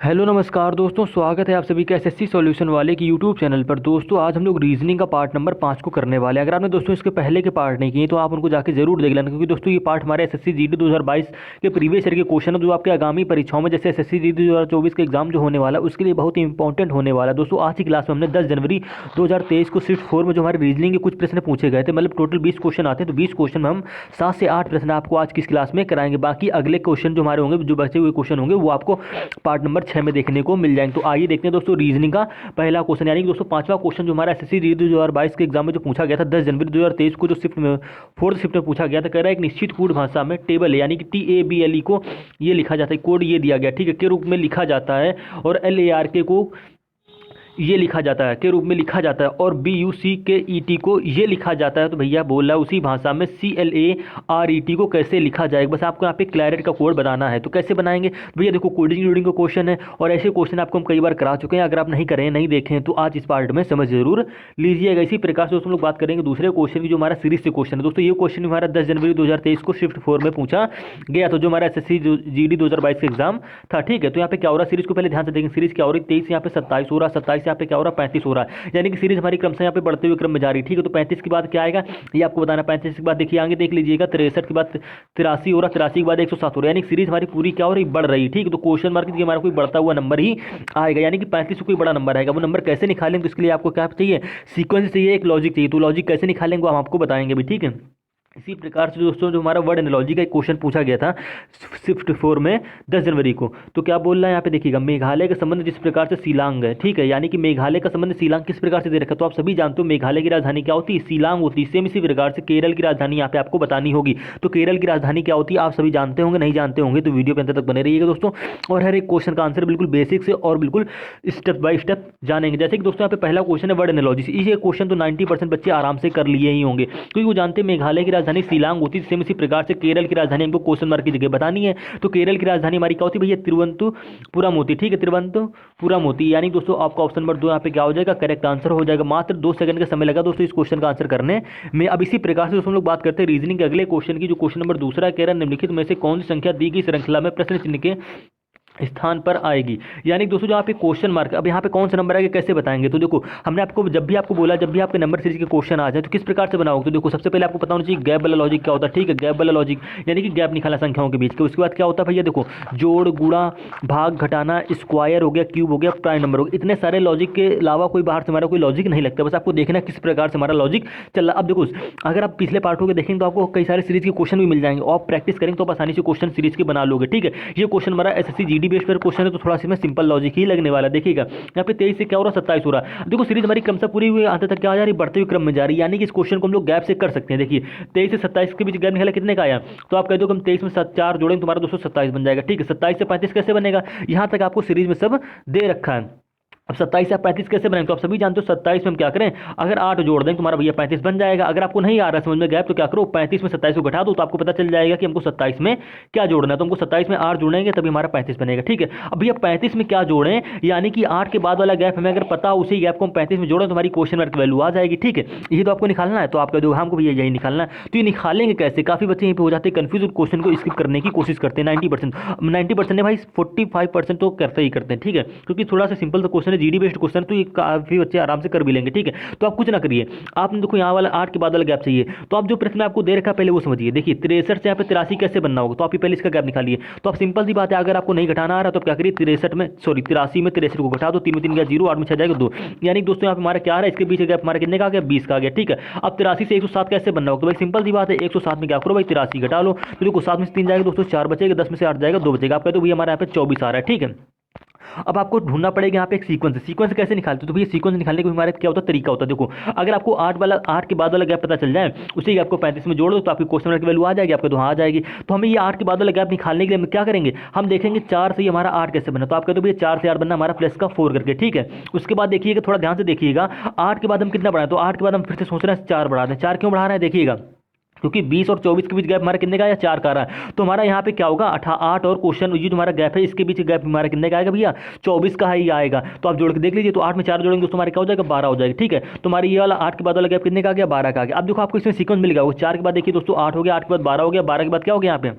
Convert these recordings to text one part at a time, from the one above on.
Hello नमस्कार दोस्तों, स्वागत है आप सभी का एसएससी सॉल्यूशन वाले की यूट्यूब चैनल पर। दोस्तों आज हम लोग रीजनिंग का पार्ट नंबर 5 को करने वाले हैं। अगर आपने दोस्तों इसके पहले के पार्ट नहीं किए तो आप उनको जाके जरूर देख लेना, क्योंकि दोस्तों ये पार्ट हमारे एसएससी जीडी 2022 के प्रीवियस ईयर के क्वेश्चन है जो आपके आगामी परीक्षाओं में, जैसे एसएससी जीडी 2024 के एग्जाम जो होने वाला है उसके लिए बहुत ही इंपॉर्टेंट होने वाला है। दोस्तों आज की क्लास में हमने 10 जनवरी 2023 को शिफ्ट 4 में जो हमारे रीजनिंग के कुछ प्रश्न पूछे गए थे, मतलब टोटल 20 क्वेश्चन आते हैं, तो 20 क्वेश्चन में हम 7 से 8 प्रश्न आपको आज की इस क्लास में कराएंगे। बाकी अगले क्वेश्चन जो हमारे होंगे, जो बचे हुए क्वेश्चन होंगे, वो आपको पार्ट नंबर 6 में देखने को मिल जाएंगे। तो आइए देखते हैं दोस्तों रीजनिंग का पहला क्वेश्चन, यानी कि दोस्तों पांचवा क्वेश्चन जो हमारा एसएससी जीडी 2022 के एग्जाम में जो पूछा गया था 10 जनवरी 2023 को, जो शिफ्ट में फोर्थ शिफ्ट में पूछा गया था। कह रहा है एक निश्चित कोड भाषा में टेबल है, यानी कि TABLE को ये लिखा जाता है, कोड ये दिया गया, ठीक है, के रूप में लिखा जाता है, और LARK को ये लिखा जाता है, के रूप में लिखा जाता है, और BUCKET को ये लिखा जाता है। तो भैया बोल रहा है उसी भाषा में CLARET को कैसे लिखा जाएगा, बस आपको यहाँ पे क्लैरेट का कोड बनाना है। तो कैसे बनाएंगे भैया, देखो कोडिंग रीडिंग का क्वेश्चन है, और ऐसे क्वेश्चन आपको हम कई बार करा चुके हैं। अगर आप नहीं करें, नहीं देखें, तो आज इस पार्ट में समझ जरूर लीजिएगा। इसी प्रकार से दोस्तों लोग बात करेंगे दूसरे क्वेश्चन की, जो हमारा सीरीज से क्वेश्चन है। दोस्तों ये क्वेश्चन हमारा 10 जनवरी 2023 को शिफ्ट 4 में पूछा गया था, जो हमारा एसएससी जीडी 2022 का एग्जाम था, ठीक है। तो यहाँ पे क्या हो रहा है, सीरीज को पहले ध्यान से देखें, सीरीज क्या हो रही है, 23 यहाँ पे 27 हो रहा है, 27 यहाँ पे क्या हो रहा है, 35 हो रहा है, यानी कि सीरीज हमारी क्रमशः यहाँ पे बढ़ते हुए क्रम में जा रही है, ठीक है। तो 35 के बाद क्या आएगा ये आपको बताना। 35 के बाद देखिए आगे देख लीजिएगा, 63 के बाद 83 हो रहा है, 83 के बाद 107 हो रहा है, यानी कि सीरीज हमारी पूरी क्या हो रही, बढ़ रही है, ठीक है। तो क्वेश्चन मार्क हमारा कोई बढ़ता हुआ नंबर ही आएगा, यानी कि 35 से कोई बड़ा नंबर आएगा। वो नंबर कैसे निकालेंगे, तो इसके लिए आपको क्या चाहिए, सीक्वेंस चाहिए, एक लॉजिक चाहिए। तो लॉजिक कैसे निकालेंगे हम आपको बताएंगे भी, ठीक है। इसी प्रकार से दोस्तों जो हमारा वर्ड एनालॉजी का एक क्वेश्चन पूछा गया था शिफ्ट 4 में 10 जनवरी को, तो क्या बोल रहा है यहाँ पे देखिएगा, मेघालय का संबंध जिस प्रकार से शिलांग है, ठीक है, यानी कि मेघालय का संबंध शिलांग किस प्रकार से दे रखा है। तो आप सभी जानते हो मेघालय की राजधानी क्या होती है, शिलांग होती है। सेम इसी प्रकार से केरल की राजधानी यहाँ पे आपको बतानी होगी। तो केरल की राजधानी क्या होती है आप सभी जानते होंगे, नहीं जानते होंगे तो वीडियो पे अंत तक बने रहिएगा दोस्तों, और हर एक क्वेश्चन का आंसर बिल्कुल बेसिक से और बिल्कुल स्टेप बाय स्टेप जानेंगे। जैसे कि दोस्तों यहाँ पे पहला क्वेश्चन है वर्ड एनालॉजी, ये क्वेश्चन तो 90% बच्चे आराम से कर लिए ही होंगे, क्योंकि वो जानते हैं मेघालय की राजधानी शिलांग होती है। सेम इसी प्रकार से केरल की राजधानी हमको क्वेश्चन मार्क की जगह बतानी है। तो केरल की राजधानी हमारी क्या होती है भैया, तिरुवनंतपुरम होती है, ठीक है, तिरुवनंतपुरम होती है। यानी दोस्तों आपका ऑप्शन नंबर 2 यहाँ पे क्या हो जाएगा, करेक्ट आंसर हो जाएगा। मात्र 2 सेकंड का समय लगा दोस्तों इस क्वेश्चन का आंसर करने में। अब इसी प्रकार से दोस्तों हम लोग बात करते हैं रीजनिंग के अगले क्वेश्चन की, जो क्वेश्चन नंबर दूसरा कह रहा है, निम्नलिखित में से कौन सी संख्या दी गई श्रृंखला में प्रश्न चिन्ह के स्थान पर आएगी। यानी दोस्तों जो आप क्वेश्चन मार्क, अब यहाँ पे कौन सा नंबर आएगा कैसे बताएंगे। तो देखो हमने आपको जब भी आपको बोला, जब भी आपके नंबर सीरीज के क्वेश्चन आ जाए तो किस प्रकार से बनाओगे। तो देखो सबसे पहले आपको पता होना चाहिए गैप वाला लॉजिक क्या होता है, ठीक है, गैप वाला लॉजिक यानी कि गैप निकालना संख्याओं के बीच के। उसके बाद क्या होता है भैया, देखो जोड़, गुणा, भाग, घटाना, स्क्वायर हो गया, क्यूब हो गया, प्राइम नंबर हो गया। इतने सारे लॉजिक के अलावा कोई बाहर से हमारा कोई लॉजिक नहीं लगता, बस आपको देखना किस प्रकार से हमारा लॉजिक चल रहा है। अब देखो अगर आप पिछले पार्टों के देखेंगे तो आपको कई सारे सीरीज के क्वेश्चन भी मिल जाएंगे, और प्रैक्टिस करेंगे तो आप आसानी से क्वेश्चन सीरीज के बना लोगे, ठीक है। ये क्वेश्चन हमारा एसएससी जीडी बेस्ड पर क्वेश्चन है, तो थोड़ा सा में सिंपल लॉजिक ही लगने वाला। देखिएगा यहाँ पे 23 से क्या हो रहा है, 27 हो रहा है। देखो सीरीज हमारी क्रमशः पूरी हुई अंत तक क्या आ जा रही, बढ़ते हुए क्रम में जा रही है, यानी कि इस क्वेश्चन को हम लोग गैप से कर सकते हैं। देखिए 23 से 27 के बीच गैप निकाला कितने का आया, तो आप कह दो कि हम 23 में 4 जोड़ेंगे तुम्हारा दोस्तों 27 बन जाएगा, ठीक है। 27 से 35 कैसे बनेगा, यहाँ तक आपको सीरीज में सब दे रखा है। अब 27 से 35 कैसे बनाएंगे, तो आप सभी जानते हो 27 में हम क्या करें, अगर 8 जोड़ दें तुम्हारा भैया 35 बन जाएगा। अगर आपको नहीं आ रहा है समझ में गैप, तो क्या करो 35 में 27 को घटा दो, तो आपको पता चल जाएगा कि हमको 27 में क्या जोड़ना है। तो हमको 27 में 8 जोड़ेंगे तभी हमारा 35 बनेगा, ठीक है। अब भैया 35 में क्या जोड़ें, यानी कि 8 के बाद वाला गैप हमें अगर पता हो, उसी गैप को हम 35 में जोड़ें तो हमारी क्वेश्चन मार्क वैल्यू आ जाएगी, ठीक है। ये तो आपको निकालना है, तो आप कह दो हमको भैया यही निकालना है। तो ये निकालेंगे कैसे, काफी बच्चे यहीं पे हो जाते हैं कंफ्यूज, क्वेश्चन को स्किप करने की कोशिश करते हैं। 90% ने भाई 45% तो करते ही करते हैं, ठीक है, क्योंकि थोड़ा सा सिंपल सा क्वेश्चन है, जीडी बेस्ड क्वेश्चन, तो ये काफी बच्चे आराम से कर भी लेंगे, ठीक है। तो आप कुछ ना करिए, आपने देखो यहाँ वाला 8 के बाद वाला गैप चाहिए, तो आप जो प्रश्न आपको दे रखा है पहले वो समझिए। देखिए 63 से यहाँ पे 83 कैसे बनना होगा, तो आप पहले इसका गैप निकालिए। तो आप सिंपल सी बात है, अगर आपको नहीं घटाना आ रहा तो आप क्या करिए, 83 में 63 को घटा दो, 3 में 3 गया 0, 8 में 6 जाएगा 2, यानी दोस्तों यहाँ पे हमारा क्या आ रहा है, इसके बीच गैप हमारा कितने का आ गया, 20 का आ गया, ठीक है। अब 83 से 107 कैसे बनना होगा, तो भाई सिंपल सी बात है, 107 में क्या करो भाई 83 घटा लो, तो देखो 7 में से 3 जाएगा दोस्तों 4 बचेगा, 10 में से 8 जाएगा 2 बचेगा, आप कहते हो भैया हमारे यहाँ पे 24 आ रहा है, ठीक है। अब आपको ढूंढना पड़ेगा यहाँ पे एक सीक्वेंस कैसे निकालते हो, तो भैया सीक्वेंस निकालने का हमारे क्या होता है, तरीका होता है। देखो अगर आपको 8 के बाद वाला गैप पता चल जाए, उसी गैप को 35 में जोड़ दो, तो आपकी क्वेश्चन मार्क की वैल्यू आ जाएगी, आपके तो हाँ आ जाएगी। तो हमें ये 8 के बाद वाला गैप निकालने के लिए हम क्या करेंगे, हम देखेंगे 4 से हमारा 8 कैसे बना, तो आप कहते हो भैया 4 से 8 बनना हमारा प्लस का 4 करके, ठीक है। उसके बाद देखिएगा, थोड़ा ध्यान से देखिएगा, 8 के बाद हम कितना बढ़ाएं, तो 8 के बाद हम फिर से सोच रहे हैं 4 बढ़ा दें। 4 क्यों बढ़ा रहे हैं, देखिएगा क्योंकि 20 और 24 के बीच गैप हमारा कितने का आया, 4 का आ रहा है। तो हमारा यहाँ पे क्या होगा, 8 और क्वेश्चन ये जो हमारा गैप है इसके बीच गैप हमारा कितने का आएगा भैया, 24 का ही आएगा। तो आप जोड़ के देख लीजिए, तो 8 में 4 जोड़ेंगे दोस्तों हमारे क्या हो जाएगा, 12 हो जाएगा, ठीक है। तो हमारी ये वाला 8 के बाद वाला गैप कितने का आ गया, 12 का आ गया। अब देखो आपको इसमें सीक्वेंस मिल गया, 4 के बाद देखिए दोस्तों 8 हो गया, 8 के बाद 12 हो गया, 12 के बाद क्या हो गया यहाँ पे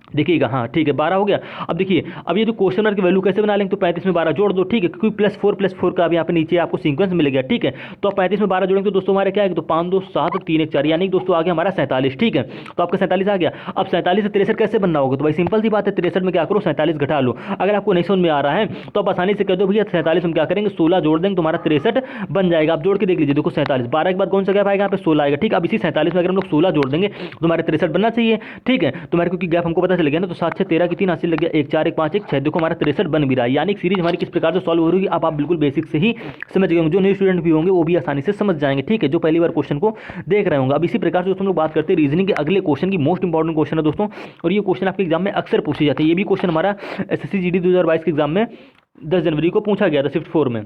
देखिएगा, हाँ ठीक है 12 हो गया। अब देखिए, अब ये जो क्वेश्चन मार्क की वैल्यू कैसे बना लेंगे, तो 35 में 12 जोड़ दो, ठीक है, क्योंकि +4 का अब यहाँ पे नीचे आपको सीक्वेंस मिल गया, ठीक है। तो अब 35 में 12 जोड़ेंगे तो दोस्तों हमारे क्या है, तो 5 2 7 3 1 4, यानी कि दोस्तों आ गया हमारा 47, ठीक है। तो आपका 47 आ गया। अब 47 से 63 कैसे बनना होगा, तो भाई सिंपल सी बात है, 63 में क्या करो 47 घटा लो। अगर आपको नहीं समझ में आ रहा है तो आप आसानी से कह दो भैया 47 में क्या करेंगे 16 जोड़ देंगे, तुम्हारा 63 बन जाएगा। आप जोड़ के देख लीजिए, देखो 47 12 के बाद कौन सा गैप आएगा, यहाँ पे 16 आएगा, ठीक। अब इसी 47 में अगर हम लोग 16 जोड़ देंगे तो तुम्हारे 63 बनना चाहिए, ठीक है। तुम्हारे क्योंकि गैप हमको पता चल गया ना, तो 7 6 13 की 3 80 लग गया, 1 4 1 5 1 6, देखो हमारा 63 बन भी रहा है। यानी कि सीरीज हमारी किस प्रकार से सॉल्व हो रही है आप बिल्कुल बेसिक से ही समझ गए होंगे। जो नए स्टूडेंट भी होंगे वो भी आसानी से समझ जाएंगे, ठीक है, जो पहली बार क्वेश्चन को देख रहे होंगे। अब इसी प्रकार से दोस्तों हम लोग बात करते हैं रीजनिंग के अगले क्वेश्चन की। मोस्ट इंपॉर्टेंट क्वेश्चन है दोस्तों, और ये क्वेश्चन आपके एग्जाम में अक्सर पूछे जाते हैं। ये भी क्वेश्चन हमारा एसएससी जीडी 2022 के एग्जाम में 10 जनवरी को पूछा गया था शिफ्ट 4 में,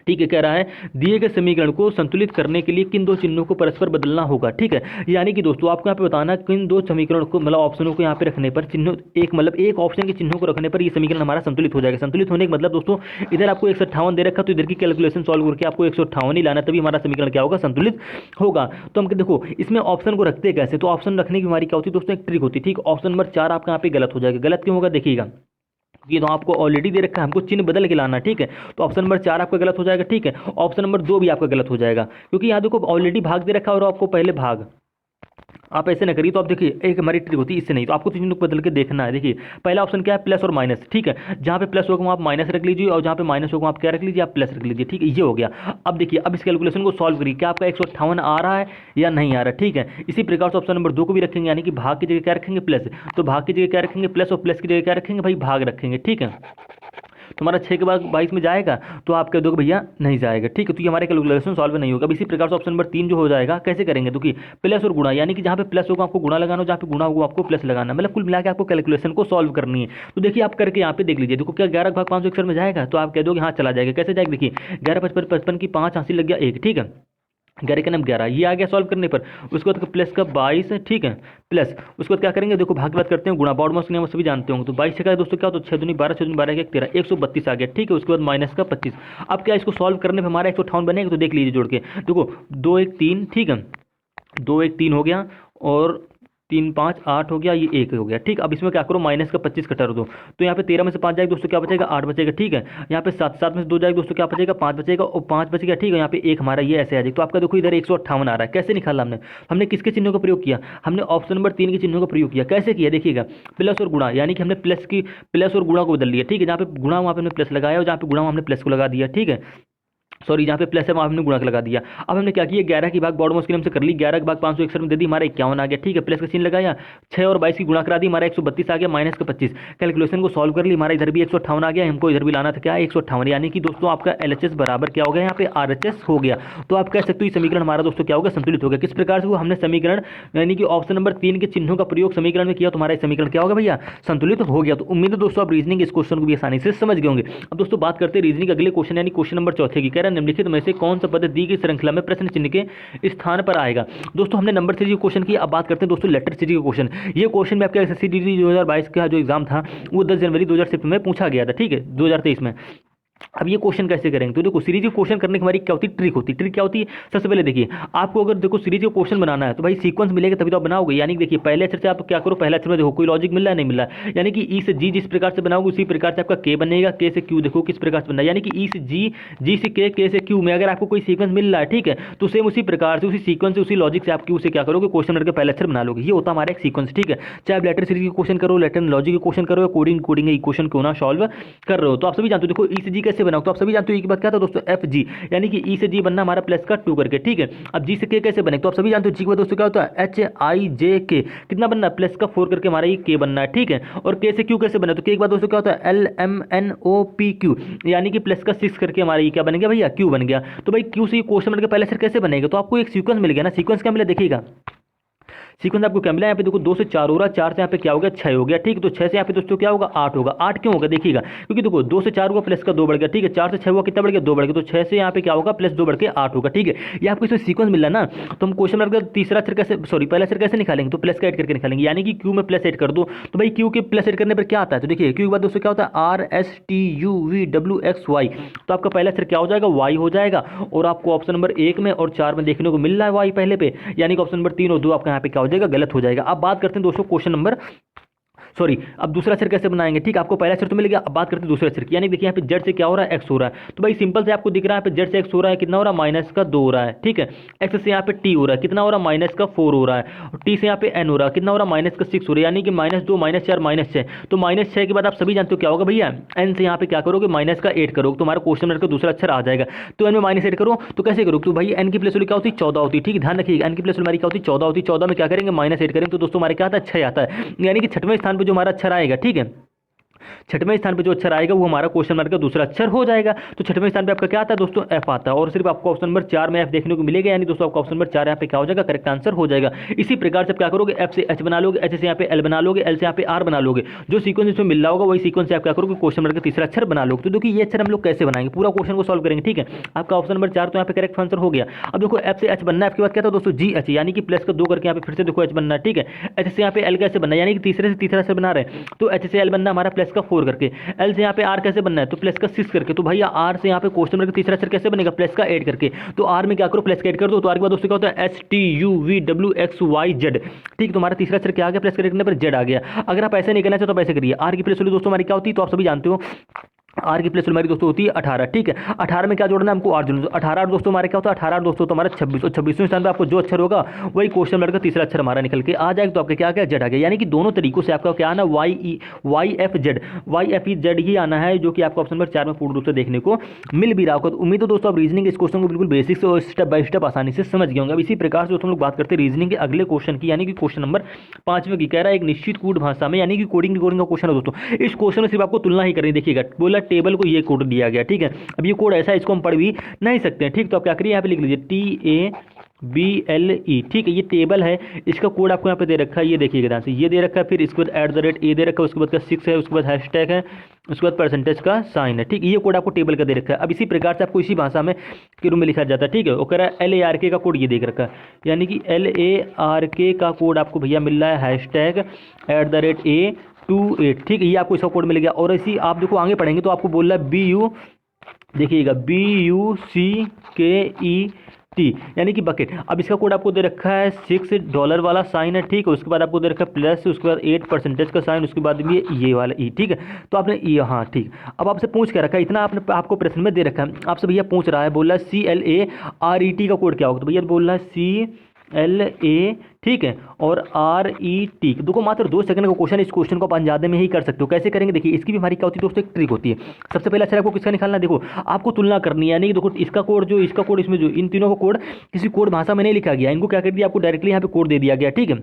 ठीक है। कह रहा है दिए गए समीकरण को संतुलित करने के लिए किन दो चिन्हों को परस्पर बदलना होगा, ठीक है। यानी कि दोस्तों आपको यहाँ पे बताना किन दो समीकरण को, मतलब ऑप्शनों को यहाँ पे रखने पर चिन्हों एक, मतलब एक ऑप्शन के चिन्हों को रखने पर ये समीकरण हमारा संतुलित हो जाएगा। संतुलित होने का मतलब दोस्तों, इधर आपको 158 दे रखा, तो इधर की कैलकुलेशन सॉल्व करके आपको 158 ही लाना, तभी हमारा समीकरण क्या होगा, संतुलित होगा। तो हम देखो इसमें ऑप्शन को रखते कैसे, तो ऑप्शन रखने की हमारी क्या होती है दोस्तों, एक ट्रिक होती है, ठीक। ऑप्शन नंबर 4 आपका यहाँ पे गलत हो जाएगा। गलत क्यों होगा देखिएगा, ये तो आपको ऑलरेडी दे रखा है, हमको चिन्ह बदल के लाना है, ठीक है। तो ऑप्शन नंबर 4 आपका गलत हो जाएगा, ठीक है। ऑप्शन नंबर 2 भी आपका गलत हो जाएगा, क्योंकि यहाँ देखो ऑलरेडी भाग दे रखा है और आपको पहले भाग, आप ऐसे ना करिए। तो आप देखिए एक हमारी ट्रिक होती है, इससे नहीं, तो आपको चिन्ह को बदल के देखना है। देखिए पहला ऑप्शन क्या है, प्लस और माइनस, ठीक है। जहाँ पे प्लस होगा वहाँ आप माइनस रख लीजिए, और जहाँ पे माइनस होगा आप क्या रख लीजिए, आप प्लस रख लीजिए, ठीक है। ये हो गया। अब देखिए अब इस कैलकुलेशन को सॉल्व करिए, क्या आपका 158 आ रहा है या नहीं आ रहा है, ठीक है। इसी प्रकार से ऑप्शन नंबर 2 को भी रखेंगे, यानी कि भाग की जगह क्या रखेंगे, प्लस। तो भाग की जगह क्या रखेंगे, प्लस, और प्लस की जगह क्या रखेंगे भाई, भाग रखेंगे, ठीक है। तुम्हारा 6 के बाद 22 में जाएगा, तो आप कह दोगे भैया नहीं जाएगा, ठीक है। तो ये हमारे कैलकुलेशन सॉल्व नहीं होगा। अब इसी प्रकार से ऑप्शन नंबर 3 जो हो जाएगा, कैसे करेंगे, तो कि प्लस और गुणा, यानी कि जहाँ पे प्लस होगा आपको गुणा लगाना, जहाँ पे गुणा होगा आपको प्लस लगाना, मतलब कुल मिला के आपको कैलकुलेशन को सॉल्व करनी है। तो देखिए आप करके यहाँ पे देख लीजिए, देखो क्या 11/561 में जाएगा, तो आप कह दोगे हाँ चला जाएगा। कैसे जाएगा, देखिए 11 55 55 की 5 80 लग गया 1, ठीक है। 11 का नाम 11, ये आ गया सॉल्व करने पर। उसके बाद प्लस का 22, ठीक है, प्लस उसके बाद क्या करेंगे, देखो भाग की बात करते हैं, गुणा बॉड मॉस के नियम सभी जानते होंगे। तो 22 से का दोस्तों क्या, तो 6 दूनी 12, 6 दूनी 12 1 13, 132 आ गया, ठीक है। उसके बाद माइनस का 25। अब क्या इसको सॉल्व करने पर हमारा 158 बनेगा, तो देख लीजिए जोड़ के, देखो 2 1 3, ठीक है, 2 1 3 हो गया, और 3 5 8 हो गया, ये 1 हो गया, ठीक। अब इसमें क्या करो, माइनस का 25 कटा दो, तो यहाँ पे 13 में से 5 जाएगा दोस्तों क्या बचेगा, 8 बचेगा, ठीक है। यहाँ पे 7 7 में से 2 जाएगा दोस्तों क्या बचेगा, 5 बचेगा, और 5 बचेगा, ठीक है। यहाँ पे 1 हमारा ये ऐसे आ जाएगा। तो आपका देखो इधर 158 आ रहा है, कैसे निकाला हमने, हमने किसके चिन्हों का प्रयोग किया, हमने ऑप्शन नंबर 3 के चिन्हों का प्रयोग किया। कैसे किया देखिएगा, प्लस और गुणा, यानी कि हमने प्लस और गुणा को बदल लिया, ठीक है। जहाँ पे गुणा वहाँ पे हमने प्लस लगाया, और जहाँ पे गुणा हमने प्लस को लगा दिया, ठीक है। सॉरी, जहाँ पे प्लस है वहाँ हमने गुणा लगा दिया। अब हमने क्या किया, 11 की भाग बॉड मॉस के नियम से कर ली, 11 के भाग 561 में दे दी, हमारा 51 आ गया, ठीक है। प्लस का चिन्ह लगाया, 6 और 22 की गुणा करा दी, हमारा 132 आ गया, माइनस का 25। कैलकुलेशन को सॉल्व कर ली, हमारा इधर भी 158 आ गया, हमको इधर भी लाना था क्या, 158, यानी कि दोस्तों आपका LHS बराबर क्या हो गया, यहाँ पे RHS हो गया। तो आप कह सकते हो ये समीकरण हमारा दोस्तों क्या होगा, संतुलित हो गया। किस प्रकार से वो हमने समीकरण, यानी कि ऑप्शन नंबर 3 के चिन्हों का प्रयोग समीकरण में किया, तो हमारा समीकरण क्या होगा भैया, संतुलित हो गया। तो उम्मीद है दोस्तों आप रीजनिंग इस क्वेश्चन को भी आसानी से समझ गए होंगे। अब दोस्तों बात करते हैं रीजनिंग अगले क्वेश्चन, यानी क्वेश्चन नंबर 4 की। कह रहा है निम्नलिखित में से कौन सा पद दी गई श्रृंखला में प्रश्न चिन्ह के स्थान पर आएगा। दोस्तों हमने नंबर सीरीज क्वेश्चन की, अब बात करते हैं दोस्तों लेटर सीरीज के क्वेश्चन। ये क्वेश्चन में आपका एसएससी जीडी 2022 का जो एग्जाम था वो 10 जनवरी 2023 में पूछा गया था, ठीक है, 2023 में। अब ये क्वेश्चन कैसे करेंगे, तो देखो सीरीज क्वेश्चन करने की हमारी क्या होती है, ट्रिक होती है। ट्रिक क्या होती है, सबसे पहले देखिए आपको अगर देखो सीरीज क्वेश्चन बनाना है तो भाई सीक्वेंस मिलेगा तभी तो आप बनाओगे। यानी देखिए पहले अक्षर से आप क्या करो, पहले अक्षर में देखो कोई लॉजिक मिल रहा है नहीं मिल रहा है, यानी कि ई से जी जिस प्रकार से बनाओगे उसी प्रकार से आपका के बनेगा, के से क्यू देखो किस प्रकार से बनना है, यानी कि ई से जी, जी से के से क्यू में अगर आपको कोई सीक्वेंस मिल रहा है, ठीक है, तो सेम उसी प्रकार से उसी सीक्वेंस से उसी लॉजिक से आप क्यू से क्या करोगे, क्वेश्चन करके पहले अक्षर बना लोगे। ये होता है हमारा एक सीक्वेंस, ठीक है। चाहे आप लेटर सीरीज के क्वेश्चन करो, लेटर लॉजिक के क्वेश्चन करो, या कोडिंग इक्वेशन क्यों ना सॉल्व कर रहे हो, तो आप सभी जानते हो। देखो ई से जी कैसे बनाओ, तो आप सभी जानते हो। एक बात क्या था दोस्तों, एफ जी, यानी कि ई से जी बनना हमारा प्लस का 2 करके, ठीक है। अब जी से के कैसे बने, तो आप सभी जानते हो। जी के बाद दोस्तों क्या होता है, एच आई जे के, कितना बनना है, प्लस का 4 करके हमारा ये के बनना है, ठीक है। और के से क्यू कैसे बना, तो के के बाद दोस्तों क्या होता है, L M N O P Q, यानी कि प्लस का 6 करके हमारा ये क्या बन गया भैया, क्यू बन गया। तो भाई क्यू से ये क्वेश्चन बनकर पहले सर कैसे बनेगा, तो आपको एक सीक्वेंस मिल गया ना। सीक्वेंस क्या मिला देखिएगा, सीक्वेंस आपको क्या मिला, यहाँ पे देखो 2 से 4 हो रहा है, 4 से यहाँ पे क्या हो गया, 6 हो गया, ठीक है। तो 6 से यहाँ पे दोस्तों क्या होगा, 8 होगा। 8 क्यों होगा देखिएगा, क्योंकि देखो 2 से 4 हुआ प्लस का 2 बढ़ गया, ठीक है। 4 से 6 हुआ कितना बढ़ गया, 2 बढ़ गया, तो 6 से यहाँ पे क्या होगा, प्लस 2 बढ़ के 8 होगा, ठीक है। ये आपको इसमें सीक्वेंस मिला ना, तो हम क्वेश्चन मार्क का तीसरा अक्षर कैसे, सॉरी पहला अक्षर कैसे निकालेंगे, तो प्लस का ऐड करके निकालेंगे, यानी कि क्यू में प्लस ऐड कर दो। तो भाई क्यू के प्लस ऐड करने पर क्या आता है, तो देखिए क्यू के बाद दोस्तों क्या होता है, R S T U V W X Y, तो आपका पहला अक्षर क्या हो जाएगा, वाई हो जाएगा। और आपको ऑप्शन नंबर 1 में और 4 में देखने को मिल रहा है वाई पहले पे, यानी कि ऑप्शन नंबर 3 और 2 आपका यहाँ पे क्या हो जाएगा, गलत हो जाएगा। अब बात करते हैं दोस्तों क्वेश्चन नंबर सॉरी, अब दूसरा अक्षर कैसे बनाएंगे, ठीक है, आपको पहला अक्षर तो मिल गया। अब बात करते हैं दूसरे अक्षर की, यानी देखिए यहाँ पे जेड से क्या हो रहा है, एक्स हो रहा है। तो भाई सिंपल से आपको दिख रहा है यहाँ पे जेड से एक्स हो रहा है, कितना हो रहा है, -2 हो रहा है, ठीक है। एक्स से यहाँ पे टी हो रहा है, कितना हो रहा है, -4 हो रहा है। और टी से यहाँ पे एन हो रहा है, कितना हो रहा है, -6 हो रहा है, यानी कि -2 -4 -6। तो -6 के बाद आप सभी जानते हो क्या होगा भैया, एन से यहाँ पे क्या करोगे, -8 करोगे, तुम्हारा क्वेश्चन मार्क का दूसरा अक्षर आ जाएगा। तो एन में -8 करो तो कैसे करो, तो भाई एन की प्लेस वैल्यू क्या होती है, 14 होती है, ठीक है, ध्यान रखिएगा, एन की प्लेस वैल्यू हमारी क्या होती है, 14 होती है। 14 में क्या करेंगे, -8 करेंगे, तो दोस्तों हमारे क्या आता है, 6 आता है, यानी कि छठवें स्थान पर जो हमारा अक्षर आएगा, ठीक है, छठवें स्थान पे जो अक्षर आएगा वो हमारा क्वेश्चन मार्क का दूसरा अक्षर हो जाएगा। तो छठवें स्थान पे आपका क्या आता है दोस्तों, एफ आता है, और सिर्फ आपको ऑप्शन नंबर 4 में एफ देखने को मिलेगा, यानी दोस्तों आपका ऑप्शन नंबर 4 यहाँ पे क्या हो जाएगा, करेक्ट आंसर हो जाएगा। इसी प्रकार से आप क्या करोगे, एफ से एच बना लोगे, एच से यहाँ पे एल बना लोगे, एल से यहाँ पे आर बना लोगे, जो सीक्वेंस इसमें मिल रहा होगा वही सीक्वेंस से आप क्या करोगे, क्वेश्चन मार्क का तीसरा अक्षर बना लोगे। तो देखिए ये अक्षर हम लोग कैसे बनाएंगे, पूरा क्वेश्चन को सॉल्व करेंगे, ठीक है। आपका ऑप्शन नंबर 4 तो यहाँ पे करेक्ट आंसर हो गया। अब देखो एफ से एच बनना है, आपके बाद क्या था दोस्तों, जी एच, यानी कि प्लस का 2 करके यहाँ पे फिर से देखो एच बनना है, ठीक है। एच से यहाँ पे एल कैसे बनना है, यानी कि तीसरे से तीसरा अक्षर बना रहे हैं, तो एच से एल बनना हमारा प्लस का 4 करके, एल से यहाँ पे आर कैसे बनना है, तो प्लस का 6 करके। तो भैया आर से यहाँ पे क्वेश्चन मार्क तीसरा अक्षर कैसे बनेगा, प्लस का 8 करके। तो आर में क्या करो, प्लस का 8 कर दो, तो आर के बाद दोस्तों क्या होता है, STUVWXYZ, ठीक है। तुम्हारा तीसरा अक्षर क्या आ गया, प्लस करने पर जेड आ गया। अगर आप ऐसे नहीं करना चाहते तो ऐसे करिए, आर की प्लस वैल्यू दोस्तों हमारी क्या होती है, तो आप सभी जानते हो आर की प्लस हमारी दोस्तों होती है 18, ठीक है। 18 में क्या जोड़ना है हमको, आर जोड़ना। 18 दोस्तों हमारे क्या होता है, 18 दोस्तों तो हमारा 26, और 26वें स्थान पे आपको जो अक्षर होगा वही क्वेश्चन मार्क का तीसरा अक्षर हमारा निकल के आ जाएगा। तो आपके क्या क्या जेड आ गया, यानी कि दोनों तरीकों से आपका क्या आना, YFZ ही आना है, जो कि आपको ऑप्शन नंबर 4 में पूर्ण रूप से देखने को मिल भी रहा होगा। तो उम्मीद है दोस्तों आप रीजनिंग इस क्वेश्चन को बिल्कुल बेसिक से और स्टेप बाय स्टेप आसानी से समझ गए होंगे। अब इसी प्रकार से दोस्तों हम लोग बात करते हैं रीजनिंग के अगले क्वेश्चन की, यानी कि क्वेश्चन नंबर 5वें की। कह रहा है एक निश्चित कोड भाषा में, यानी कि कोडिंग का क्वेश्चन है दोस्तों। इस क्वेश्चन में सिर्फ आपको तुलना ही करनी, देखिएगा बोला टेबल को ये कोड दिया गया, ठीक है। अब ये कोड ऐसा है, इसको हम पढ़ भी नहीं सकते हैं, ठीक। तो आप क्या करिए, यहाँ पे लिख लीजिए TABLE, ठीक है। ये टेबल है, इसका कोड आपको यहाँ पे दे रखा है, ये देखिएगा ध्यान से, ये दे रखा है, फिर इसके बाद @ ए दे रखा है, उसके बाद का 6 है, उसके बाद हैशटैग है, उसके बाद परसेंटेज का साइन है, ठीक। ये कोड आपको टेबल का दे रखा है। अब इसी प्रकार से आपको इसी भाषा में के रूप में लिखा जाता है, ठीक है। वो कह रहा है LARK का कोड ये देख रखा है, यानी कि LARK का कोड आपको भैया मिल रहा है #A28, ठीक है। ये आपको इसका कोड मिल गया। और इसी आप देखो आगे पढ़ेंगे तो आपको बोल रहा है BU, देखिएगा BUCKET, यानी कि बकेट। अब इसका कोड आपको दे रखा है $6 वाला साइन है, ठीक है। उसके बाद आपको दे रखा है प्लस, उसके बाद 8% का साइन, उसके बाद भी ये वाला ई, ठीक है। तो आपने ये, हाँ ठीक। अब आपसे पूछ के रखा है, इतना आपने आपको प्रश्न में दे रखा है, आपसे भैया पूछ रहा है, बोल रहा है CLARET का कोड क्या होगा, तो भैया बोल रहा है CLA, ठीक है, और RET। देखो मात्र 2 सेकंड का क्वेश्चन, इस क्वेश्चन को आप अंदाजे में ही कर सकते हो। कैसे करेंगे, देखिए इसकी भी हमारी क्या होती है दोस्तों, एक ट्रिक होती है। सबसे पहले अक्षर आपको किसका निकालना है, देखो आपको तुलना करनी है, यानी कि देखो इसका कोड जो, इसका कोड, इसमें जो इन तीनों का कोड किसी कोड भाषा में नहीं लिखा गया, इनको क्या कर दिया, आपको डायरेक्टली यहाँ पे कोड दे दिया गया, ठीक है।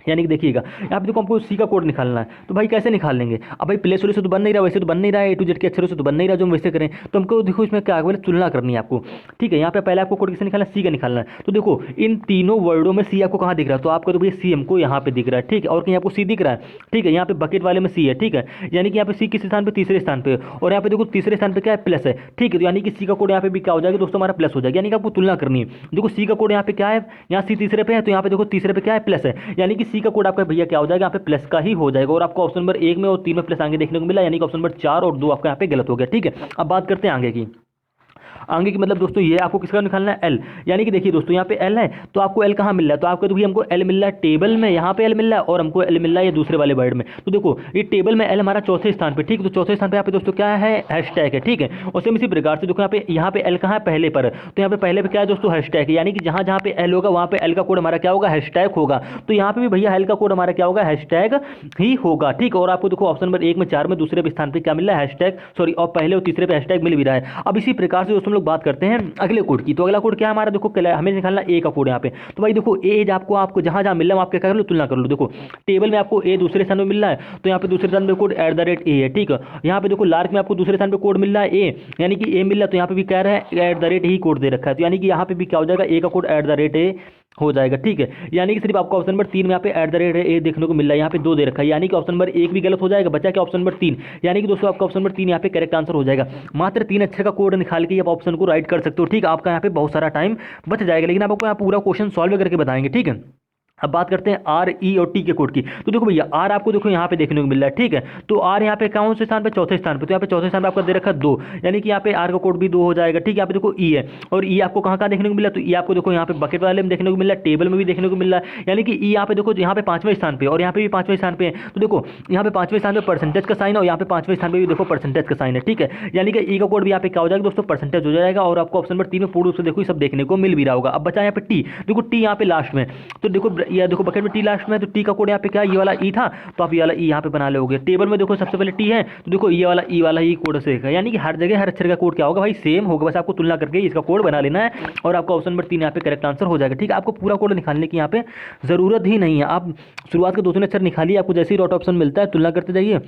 यानी कि देखिएगा यहाँ पे देखो हमको सी का कोड निकालना है, तो भाई कैसे निकाल लेंगे। अब भाई प्लेस वाले से तो बन नहीं रहा, वैसे तो बन नहीं रहा है, A to Z के अक्षरों से तो बन नहीं रहा जो हम वैसे करें। तो हमको देखो इसमें क्या है, तुलना करनी है आपको, ठीक है। यहाँ पे पहले आपको कोड किससे निकालना है, सी का निकालना है। तो देखो इन तीनों वर्डों में सी आपको कहाँ दिख रहा है, तो आपका तो भैया सी हमको यहाँ पे दिख रहा है, ठीक है। और कहीं आपको सी दिख रहा है, ठीक है। यहाँ पे बकेट वाले में सी है, ठीक है। यानी कि यहाँ पे सी किस स्थान पे, तीसरे स्थान पे, और यहाँ पे देखो तीसरे स्थान पे क्या है, प्लस है, ठीक है। तो यानी कि सी का कोड यहाँ पे भी क्या हो जाएगा दोस्तों, हमारा प्लस हो जाएगा। यानी कि आपको तुलना करनी है, देखो सी का कोड यहाँ पे क्या है, यहाँ सी तीसरे पे है, तो यहाँ पे देखो तीसरे पे क्या है, प्लस है, यानी कि सी का कोड आपका भैया क्या हो जाएगा, यहाँ पे प्लस का ही हो जाएगा। और आपको ऑप्शन नंबर 1 में और 3 में प्लस आगे देखने को मिला, यानी कि ऑप्शन नंबर 4 और 2 आपका यहाँ पे गलत हो गया, ठीक है। अब बात करते हैं आगे की। आगे की मतलब दोस्तों ये आपको किसका निकालना है, एल। यानी कि देखिए दोस्तों यहाँ पे एल है, तो आपको एल कहाँ मिल रहा है, तो आपको तो भैया हमको एल मिल रहा है टेबल में, यहाँ पे एल मिल रहा है, और हमको एल मिल रहा है ये दूसरे वाले वर्ड में। तो देखो ये टेबल में एल हमारा चौथे स्थान पे, ठीक। तो चौथे स्थान पे यहाँ पे दोस्तों क्या है, हैशटैग है, ठीक है। और सेम इसी प्रकार से देखो यहाँ पे एल कहाँ है, पहले पर, तो यहाँ पे पहले पे क्या है दोस्तों, हैशटैग है। यानी कि जहाँ जहाँ पे एल होगा वहाँ पे एल का कोड हमारा क्या होगा, हैशटैग होगा। तो यहाँ पे भी भैया एल का कोड हमारा क्या होगा, हैशटैग ही होगा, ठीक। और आपको देखो ऑप्शन नंबर 1 में 4 में दूसरे स्थान पे क्या मिल रहा है, हैशटैग, सॉरी, और पहले और तीसरे पे हैशटैग मिल भी रहा है। अब इसी प्रकार से दोस्तों हम लोग बात करते हैं अगले कोड की। तो अगला कोड क्या है हमारा, देखो हमें निकालना ए का कोड यहाँ पे। तो भाई देखो ए आपको जहाँ जहाँ मिल रहा है आप क्या कर लो, तुलना कर लो। देखो टेबल में आपको ए दूसरे स्थान पे मिल रहा है, तो यहाँ पे दूसरे स्थान पे कोड @A है, ठीक है। यहाँ पे देखो लार्क में आपको दूसरे स्थान पे कोड मिल रहा है ए, यानी कि ए मिल रहा है, तो यहाँ पे भी कह रहा है @ ही कोड दे रखा है, तो यानी कि यहाँ पे भी क्या हो जाएगा, ए का कोड @ हो जाएगा, ठीक है। यानी कि सिर्फ आपको ऑप्शन नंबर 3 में यहाँ पे @ देखने को मिल रहा है, यहाँ पे 2 दे रखा है, यानी कि ऑप्शन नंबर 1 भी गलत हो जाएगा, बचा क्या ऑप्शन नंबर 3। यानी कि दोस्तों आपका ऑप्शन नंबर 3 यहाँ पे करेक्ट आंसर हो जाएगा। मात्र 3 अक्षर का कोड निकाल के आप ऑप्शन को राइट कर सकते हो, ठीक है। आपका यहाँ पे बहुत सारा टाइम बच जाएगा, लेकिन आपको यहाँ पूरा क्वेश्चन सॉल्व करके बताएंगे, ठीक है। अब बात करते हैं आर ई और टी के कोड की। तो देखो भैया आर आपको देखो यहाँ पे देखने को मिल रहा है, ठीक है। तो आर यहाँ पे कौन से स्थान पे, चौथे स्थान पे। तो यहाँ पे चौथे स्थान पे आपका दे रखा है 2, यानी कि यहाँ पे आर का कोड भी 2 हो जाएगा, ठीक है। यहाँ पे देखो ई है, और ई आपको कहाँ कहाँ देखने को मिला, तो ई आपको देखो यहाँ पे बकेट वाले में देखने को मिल रहा है, टेबल में भी देखने को मिल रहा है, यानी कि ई यहाँ पे देखो यहाँ पे 5वें स्थान पे और यहाँ पे भी 5वें स्थान पे है। तो देखो यहाँ पे 5वें स्थान पे परसेंटेज का साइन है और यहाँ पे 5वें स्थान पे भी देखो परसेंटेज का साइन है, ठीक है। यानी कि ई का कोड भी यहाँ पे क्या हो जाएगा दोस्तों, परसेंटेज हो जाएगा। और आपको ऑप्शन नंबर 3 में पूर्ण रूप से देखो ये सब देखने को मिल भी रहा होगा। अब बचा यहाँ पे टी, देखो टी यहाँ पे लास्ट में, तो देखो ये देखो बकेट में टी लास्ट में, तो टी का कोड यहाँ पे क्या है, ये वाला ई था, तो आप ये वाला ई यहाँ पे बना लोगे। टेबल में देखो सबसे पहले टी है, तो देखो ये वाला ई कोड से है, यानी कि हर जगह हर अक्षर का कोड क्या होगा भाई, सेम होगा, बस आपको तुलना करके इसका कोड बना लेना है और आपका ऑप्शन नंबर 3 यहाँ पे करेक्ट आंसर हो जाएगा, ठीक है। आपको पूरा कोड निकालने की यहाँ पे जरूरत ही नहीं है, आप शुरुआत के 2-3 अक्षर निकालिए, आपको जैसे ही डॉट ऑप्शन मिलता है तुलना करते जाइए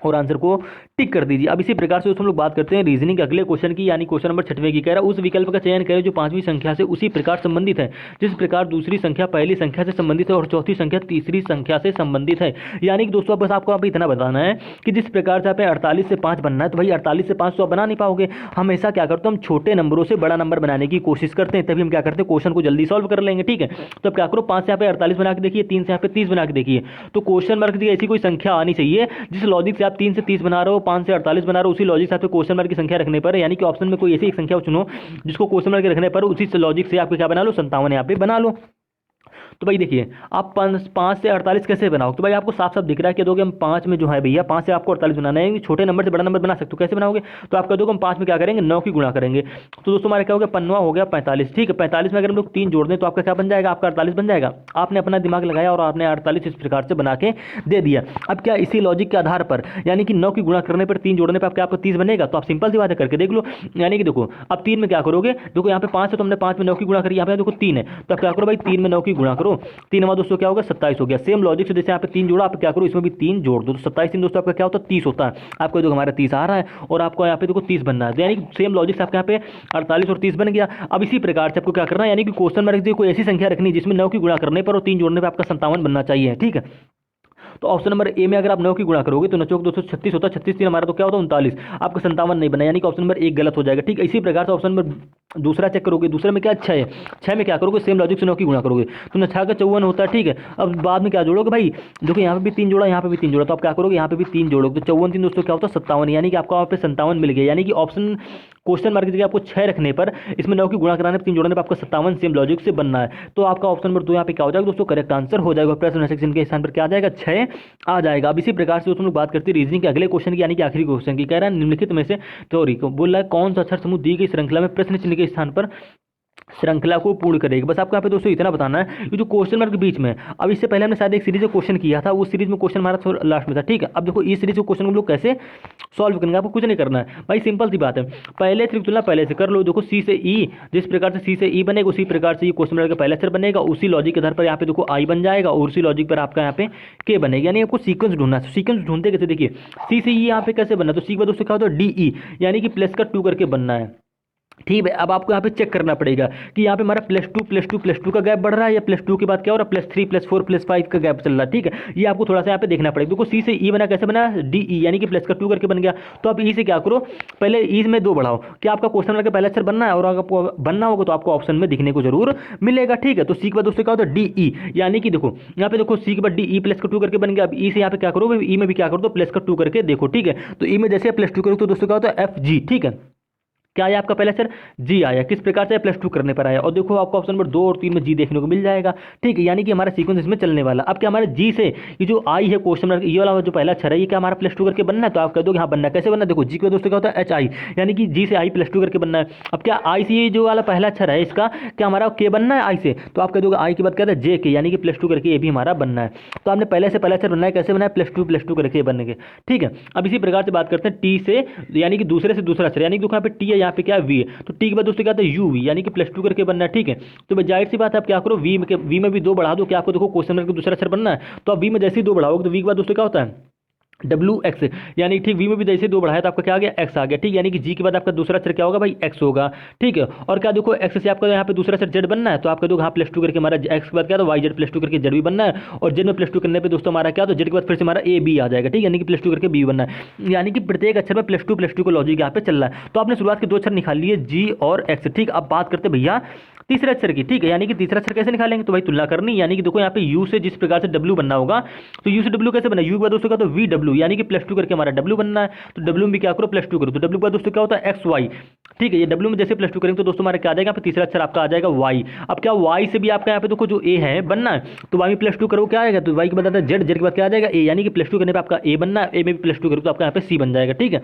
और आंसर को टिक कर दीजिए। अब इसी प्रकार से हम लोग बात करते हैं रीजनिंग के अगले क्वेश्चन की, यानी क्वेश्चन नंबर 6वें की। कह रहा है उस विकल्प का चयन करें जो 5वीं संख्या से उसी प्रकार संबंधित है जिस प्रकार दूसरी संख्या पहली संख्या से संबंधित है और चौथी संख्या तीसरी संख्या से संबंधित है। यानी कि दोस्तों बस आपको यहाँ पे इतना बताना है कि जिस प्रकार से आपने 48 से 5 बनना है, तो भाई 48 से 5 तो आप बना नहीं पाओगे। हमेशा क्या करते हैं, हम छोटे नंबरों से बड़ा नंबर बनाने की कोशिश करते हैं, तभी हम क्या करते हैं, क्वेश्चन को जल्दी सॉल्व कर लेंगे, ठीक है। तो अब क्या करो, 5 से यहाँ पे 48 बना के देखिए, 3 से यहाँ पे 30 बना के देखिए। तो क्वेश्चन मार्क की ऐसी कोई संख्या आनी चाहिए जिस लॉजिक से आप 3 से 30 बना रहे हो, 5 से 48 बना रहे हो, उसी लॉजिक से आपको क्वेश्चन मार्क की संख्या रखने पर, यानी कि ऑप्शन में कोई ऐसी एक संख्या चुनो जिसको क्वेश्चन मार्क रखने पर उसी लॉजिक से आपको क्या बना लो, 57 यहाँ पे बना लो। तो भाई देखिए आप 5 से 48 कैसे बनाओ, तो भाई आपको साफ साफ दिख रहा है कि दोगे हम 5 में जो है भैया 5 से आपको 48 बनाना है, छोटे नंबर से बड़ा नंबर बना सकते हो, कैसे बनाओगे, तो आप कह दोगे हम 5 में क्या करेंगे, 9 की गुणा करेंगे। तो दोस्तों हमारे क्या हो गया, 5 हो गया 45, ठीक है। 45 में अगर हम लोग 3 जोड़ दें तो आपका क्या बन जाएगा, आपका 48 बन जाएगा। आपने अपना दिमाग लगाया और आपने 48 इस प्रकार से बना के दे दिया। अब क्या इसी लॉजिक के आधार पर, यानी कि 9 की गुणा करने पर 3 जोड़ने पर आपका 30 बनेगा, तो आप सिंपल सी बात है करके देख लो। यानी कि देखो अब 3 में क्या करोगे, देखो यहाँ पे 5 है तो हमने 5 में 9 की गुणा करी, यहाँ पे देखो 3 है, तो आप क्या करो भाई 3 में 9 की गुणा करो, 3 दोस्तों क्या होगा 27 हो गया। सेम लॉजिक से जैसे यहाँ पे 3 जोड़ा, आप क्या करो इसमें भी 3 जोड़ दो, तो 27 3 दोस्तों आपका क्या होता है 30 होता है। आपको देखो हमारा 30 आ रहा है और आपको यहाँ पे देखो 30 बनना है, यानी कि सेम लॉजिक से आपके यहाँ पे 48 और 30 बन गया। अब इसी प्रकार से आपको क्या करना है, यानी कि क्वेश्चन मार्क कोई ऐसी संख्या रखनी जिसमें 9 की गुणा करने पर और 3 जोड़ने पर आपका 57 बनना चाहिए, ठीक है। तो ऑप्शन नंबर ए में अगर आप 9 की गुणा करोगे तो 9 चौक 236 होता है, 36 3 हमारा तो क्या होता है 39, आपका 57 नहीं बना, यानी कि ऑप्शन नंबर 1 गलत हो जाएगा, ठीक है। इसी प्रकार से ऑप्शन नंबर दूसरा चेक करोगे, दूसरे में क्या 6 है, 6 में क्या करोगे, सेम लॉजिक से 9 की गुणा करोगे तो 9 6 का 54 होता है, ठीक है। अब बाद में क्या जोड़ोगे भाई, देखो यहाँ पे भी 3 जोड़ा, यहाँ पे भी 3 जोड़ा, तो आप क्या करोगे यहाँ पे भी 3 जोड़ोगे, तो 54 3 दोस्तों क्या होता है 57, यानी कि आपको यहाँ पे 57 मिल गया। यानी कि ऑप्शन क्वेश्चन मार्क की जगह आपको 6 रखने पर इसमें 9 की गुणा कराने पर 3 जोड़ने पर आपका 57 सेम लॉजिक से बनना है, तो आपका ऑप्शन नंबर 2 यहाँ पे क्या हो जाएगा दोस्तों, करेक्ट आंसर हो जाएगा। प्रश्न सेक्शन के स्थान पर क्या आ जाएगा, 6 आ जाएगा। अब इसी प्रकार से दोस्तों लोग बात करते हैं रीजनिंग के अगले क्वेश्चन की, यानी कि आखिरी क्वेश्चन की। कह रहा है निम्नलिखित में से थ्योरी को बोल रहा है कौन सा अक्षर समूह दी गई श्रृंखला में प्रश्न चिन्ह के स्थान पर श्रृंखला को पूर्ण करेगी। बस आपको यहाँ पे दोस्तों इतना बताना है, ये जो क्वेश्चन मार्क के बीच में, अब इससे पहले हमने शायद एक सीरीज में क्वेश्चन किया था, उस सीरीज में क्वेश्चन हमारा लास्ट में था, ठीक है। अब देखो इस सीरीज के क्वेश्चन को हम लोग कैसे सॉल्व करेंगे, आपको कुछ नहीं करना है भाई, सिंपल सी बात है, पहले त्रिक तुलना पहले से कर लो। देखो सी से ई, जिस प्रकार से सी से ई बनेगा उसी प्रकार से ये क्वेश्चन मार्क का पहला अक्षर बनेगा, उसी लॉजिक के आधार पर यहाँ पे देखो आई बन जाएगा और उसी लॉजिक पर आपका यहाँ पे के बनेगा, यानी आपको सीक्वेंस ढूंढना है। सीक्वेंस ढूंढते कैसे, देखिए सी से ई यहाँ पे कैसे बनना, तो सी के बाद दोस्तों क्या होता है डी ई, यानी कि प्लस का 2 करके बनना है, ठीक है। अब आपको यहाँ पे चेक करना पड़ेगा कि यहाँ पे हमारा +2 का गैप बढ़ रहा है या +2 के बाद क्या हो रहा है +3 +4 +5 का गैप चल रहा है, ठीक है। ये आपको थोड़ा सा यहाँ पे देखना पड़ेगा। देखो सी से ई बना कैसे बना, डी ई, यानी कि प्लस का 2 करके बन गया। तो आप ई से क्या करो, पहले ई में 2 बढ़ाओ, क्या आपका क्वेश्चन मार्क का पहला अक्षर बनना है, और अगर आपको बनना होगा तो आपको ऑप्शन में दिखने को जरूर मिलेगा, ठीक है। तो सी के बाद दोस्तों क्या होता है डी ई, यानी कि देखो यहाँ पे देखो सी के बाद डी ई प्लस का 2 करके बन गया। अब ई से यहाँ पे क्या करो, ई में भी क्या करो तो प्लस का 2 करके देखो, ठीक है। तो ई में जैसे +2 करो तो दोस्तों क्या होता है एफ जी, ठीक है। क्या आया आपका पहला अक्षर जी आया, किस प्रकार से +2 करने पर आया, और देखो आपको ऑप्शन नंबर 2 और 3 में जी देखने को मिल जाएगा, ठीक है। यानी कि हमारा सीक्वेंस इसमें चलने वाला। अब क्या हमारे जी से ये जो आई है क्वेश्चन मार्क, ये वाला जो पहला अक्षर है ये क्या हमारा +2 करके बनना है, तो आप कह दोगे हाँ बनना है। कैसे बनना है, देखो जी के दोस्तों क्या होता है एच आई, यानी कि जी से आई +2 करके बनना है। अब क्या आई से ये जो वाला पहला अक्षर है इसका क्या हमारा के बनना है आई से, तो आप कह दोगे आई के बाद क्या है जे के, यानी कि +2 करके ये भी हमारा बनना है। तो आपने पहले से पहला अक्षर बनना है, कैसे बनना है +2 करके बनेंगे, ठीक है। अब इसी प्रकार से बात करते हैं टी से, यानी कि दूसरे से दूसरा अक्षर, यानी कि देखो यहाँ पे टी है, यहाँ पे क्या है वी है, तो टी के बाद दोस्तों क्या आता है यू वी, यानी कि +2 करके बनना है, ठीक है। तो जाहिर सी बात है आप क्या करो वी में भी 2 बढ़ा दो, क्या आपको देखो क्वेश्चन मार्क का दूसरा अक्षर बनना है, तो आप वी में जैसे ही 2 बढ़ाओगे तो वी के बाद दोस्तों क्या होता है डब्ल्यू एक्स, यानी ठीक वी में भी जैसे 2 बढ़ाया तो आपका क्या आ गया एक्स आ गया, ठीक। यानी कि जी के बाद आपका दूसरा अक्षर क्या होगा भाई एक्स होगा, ठीक है। और क्या देखो एक्स से आपका यहाँ पे दूसरा अक्षर जेड बनना है, तो आपका देखो यहाँ +2 करके हमारा एक्स के बाद क्या, तो वाई जेड +2 करके जेड भी बनना है, और जेड में +2 करने पे दोस्तों हमारा क्या, तो जेड के बाद फिर से हमारा ए बी आ जाएगा, ठीक। यानी कि +2 करके बी बनना है, यानी कि प्रत्येक अक्षर में +2 का लॉजिक यहाँ पे चल रहा है। तो आपने शुरुआत के 2 अक्षर निकाल लिए जी और एक्स, ठीक। अब बात करते भैया तीसरे अक्षर की, ठीक है। यानी कि तीसरा अक्षर कैसे निकालेंगे, तो भाई तुलना करनी, यानी कि देखो यहाँ पे यू से जिस प्रकार से डब्ल्यू बनना होगा, तो यू से डब्ल्यू कैसे बना, यू के बाद दोस्तों का तो वी डब्ल्यू, यानी कि +2 करके हमारा डब्ल्यू बनना है, तो डब्ल्यू में भी क्या करो +2 करो, तो डब्ल्यू के बाद दोस्तों क्या होता है एक्स वाई, ठीक है। ये डब्ल्यू में जैसे +2 करेंगे तो दोस्तों हमारा क्या आ जाएगा, तीसरा अक्षर आपका आ जाएगा वाई। अब क्या वाई से भी आपका यहाँ पे देखो जो ए है बनना है, तो वाई में +2 करो क्या आएगा, तो वाई के बाद आता है जेड, जेड के बाद क्या आ जाएगा ए, यानी कि +2 करने पे आपका ए बनना है, ए में भी +2 करो तो आपका यहाँ पे सी बन जाएगा, ठीक है।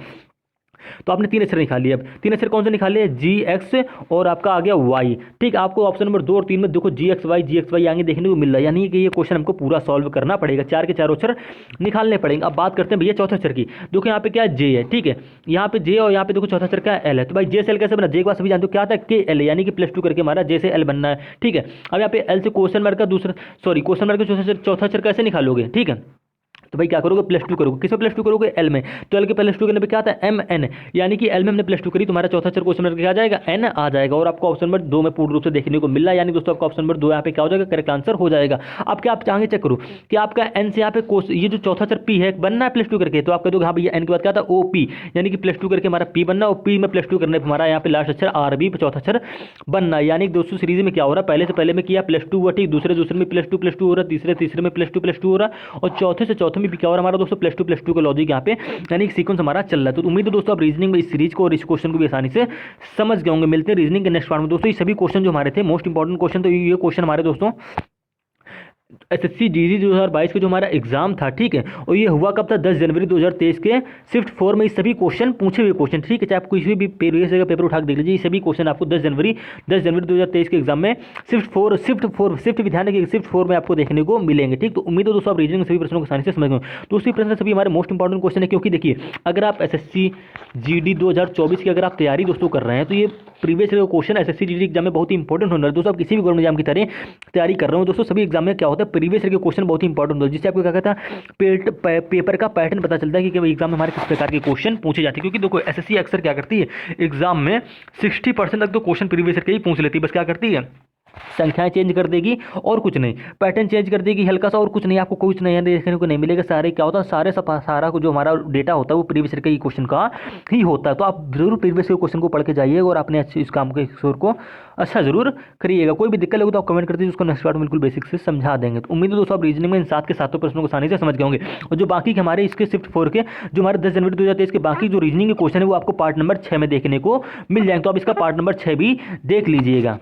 तो आपने 3 अक्षर निकाल लिए। अब 3 अक्षर कौन से निकाले, जी एक्स और आपका आ गया वाई, ठीक। आपको ऑप्शन नंबर 2 और 3 में देखो जी एक्स वाई आगे देखने को मिल रहा है, यानी कि ये क्वेश्चन हमको पूरा सॉल्व करना पड़ेगा, 4 के 4 अक्षर निकालने पड़ेंगे। अब बात करते हैं भैया चौथे अक्षर की। देखो यहाँ पे क्या है, जे है, ठीक है। यहाँ पे जे और यहाँ पे देखो चौथा अक्षर क्या है, एल है। तो भाई जे से एल कैसे बना, जे के बाद सभी जानते हो क्या था के एल, यानी कि +2 करके हमारा जे से एल बनना है, ठीक है। अब यहाँ पे एल से क्वेश्चन मार्क का दूसरा, सॉरी क्वेश्चन मार्क का चौथा अक्षर कैसे निकालोगे, ठीक है। तो भाई क्या करोगे, +2 करोगे, किस में +2 करोगे, एल में। तो एल के +2 करने पे क्या आता है एम एन, यानी कि एल में हमने +2 करी, तुम्हारा चौथा अक्षर क्वेश्चन में क्या आ जाएगा, एन आ जाएगा। और आपको ऑप्शन नंबर 2 में पूर्ण रूप से देखने को मिल रहा है, यानी दोस्तों आपका ऑप्शन नंबर 2 यहाँ पे क्या हो जाएगा, करेक्ट आंसर हो जाएगा। अब क्या आप चाहेंगे चेक करो कि आपका एन से यहाँ पे ये जो चौथा अक्षर पी है बनना है +2 करके, तो आप कह दोगे हाँ भैया एन के बाद क्या था ओ पी, यानी कि +2 करके हमारा पी बनना, और पी में +2 करने पर हमारा यहाँ पे लास्ट अक्षर आर बी चौथा अक्षर बनना। यानी दोस्तों सीरीज में क्या हो रहा है, पहले से पहले में किया +2 हुआ, ठीक। दूसरे में +2 हो रहा है, तीसरे में +2 हो रहा है, और चौथे से चौथे में भी क्या हो रहा है हमारा दोस्तों +2 का लॉजिक यहाँ पे, यानी कि सीक्वेंस हमारा चल रहा है। तो उम्मीद है दोस्तों आप रीजनिंग में इस सीरीज को और इस क्वेश्चन को भी आसानी से समझ गए होंगे। मिलते हैं रीजनिंग के नेक्स्ट पार्ट में दोस्तों। ये सभी क्वेश्चन जो हमारे थे मोस्ट इंपॉर्टेंट क्वेश्चन, तो ये क्वेश्चन हमारे दोस्तों एसएससी जीडी 2022 का जो हमारा एग्जाम था, ठीक है। और ये हुआ कब था, 10 जनवरी 2023 के शिफ्ट 4 में। ये सभी क्वेश्चन पूछे हुए क्वेश्चन, ठीक है। चाहे आप किसी भी प्रीवियस का पेपर उठा के देख लीजिए, ये सभी क्वेश्चन आपको 10 जनवरी 2023 के एग्जाम में शिफ्ट भी ध्यान रखिए, शिफ्ट 4 में आपको देखने को मिलेंगे, ठीक। तो उम्मीद है दोस्तों आप रीजनिंग सभी प्रश्नों को आसानी से समझ गए। दूसरी प्रश्न सभी हमारे मोस्ट इंपॉर्टेंट क्वेश्चन है, क्योंकि देखिए अगर आप एसएससी जीडी 2024 की अगर आप तैयारी दोस्तों कर रहे हैं, तो ये previous question SSC GD exam में बहुत ही इंपॉर्टेंट होना है दोस्तों। आप किसी भी गवर्नमेंट एग्जाम की तैयारी कर रहे हो दोस्तों, सभी एग्जाम में क्या होता है, प्रीवियस के क्वेश्चन बहुत ही इंपॉर्टेंट होता है, जिससे आपको क्या कहता है पेपर का पैटर्न पता चलता है कि एग्जाम में हमारे किस प्रकार के क्वेश्चन पूछे जाते हैं। क्योंकि देखो एसएससी अक्सर क्या करती है, एग्जाम में 60% तक तो क्वेश्चन प्रीवियस के ही पूछ लेती है, बस क्या करती है संख्याएं चेंज कर देगी और कुछ नहीं, पैटर्न चेंज कर देगी हल्का सा और कुछ नहीं, आपको कुछ नहीं देखने को नहीं मिलेगा। सारे क्या होता है, सारा को जो हमारा डेटा होता है वो प्रीवियस ईयर के क्वेश्चन का ही होता है। तो आप जरूर प्रीवियस ईयर क्वेश्चन को पढ़ के जाइएगा और अपने अच्छे इस काम के स्कोर को अच्छा जरूर करिएगा। कोई भी दिक्कत लगे तो आप कमेंट कर दीजिए, उसको नेक्स्ट पार्ट में बिल्कुल बेसिक से समझा देंगे। तो उम्मीद है दोस्तों आप रीजनिंग में इन 7 के 7 प्रश्नों को आसानी से समझ गए होंगे। और जो बाकी के हमारे इसके शिफ्ट 4 के जो हमारे 10 जनवरी 2023 के बाकी जो रीजनिंग के क्वेश्चन है वो आपको पार्ट नंबर 6 में देखने को मिल जाएंगे। तो आप इसका पार्ट नंबर 6 भी देख लीजिएगा।